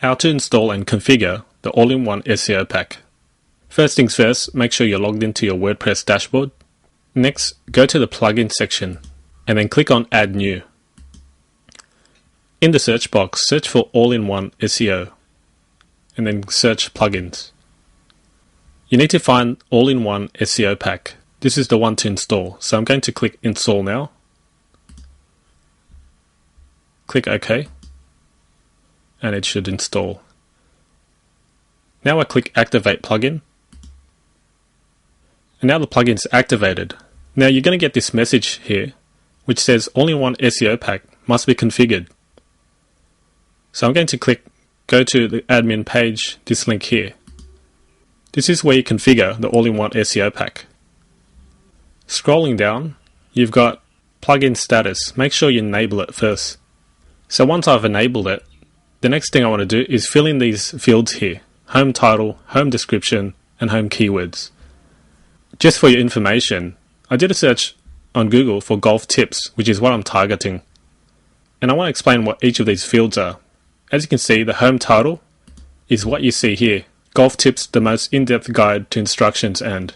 How to install and configure the all-in-one SEO pack. First things first, make sure you're logged into your WordPress dashboard. Next, go to the plugin section and then click on Add New. In the search box, search for all-in-one SEO and then search plugins. You need to find all-in-one SEO pack. This is the one to install, so I'm going to click Install now. Click OK, and it should install. Now I click Activate Plugin, and now the plugin is activated. Now you're going to get this message here, which says all-in-one SEO pack must be configured. So I'm going to click Go to the admin page, this link here. This is where you configure the all-in-one SEO pack. Scrolling down, you've got plugin status. Make sure you enable it first. So once I've enabled it, the next thing I want to do is fill in these fields here: home title, home description, and home keywords. Just for your information, I did a search on Google for golf tips, which is what I'm targeting. And I want to explain what each of these fields are. As you can see, the home title is what you see here: golf tips, the most in-depth guide to instructions and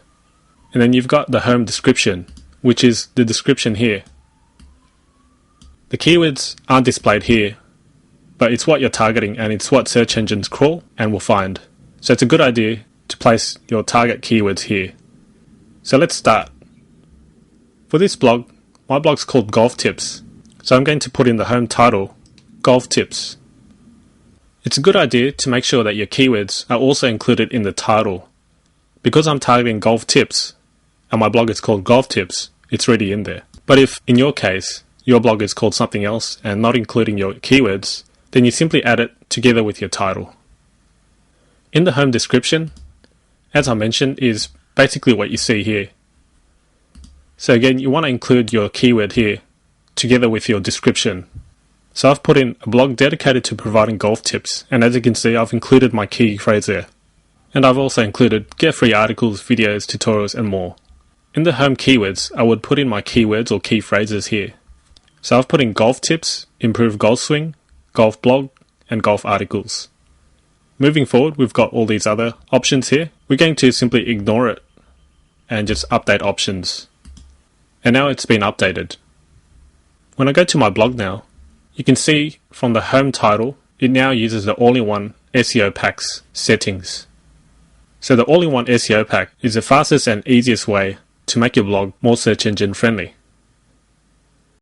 then you've got the home description, which is the description here. The keywords aren't displayed here, but it's what you're targeting and it's what search engines crawl and will find. So it's a good idea to place your target keywords here. So let's start. For this blog, my blog's called Golf Tips, so I'm going to put in the home title, Golf Tips. It's a good idea to make sure that your keywords are also included in the title. Because I'm targeting golf tips, and my blog is called Golf Tips, it's already in there. But if, in your case, your blog is called something else and not including your keywords, then you simply add it together with your title. In the home description, as I mentioned, is basically what you see here. So again, you want to include your keyword here together with your description. So I've put in a blog dedicated to providing golf tips, and as you can see, I've included my key phrase there. And I've also included get free articles, videos, tutorials, and more. In the home keywords, I would put in my keywords or key phrases here. So I've put in golf tips, improved golf swing, golf blog, and golf articles. Moving forward, we've got all these other options here. We're going to simply ignore it and just update options. And now it's been updated. When I go to my blog now, you can see from the home title, it now uses the all-in-one SEO packs settings. So the all-in-one SEO pack is the fastest and easiest way to make your blog more search engine friendly.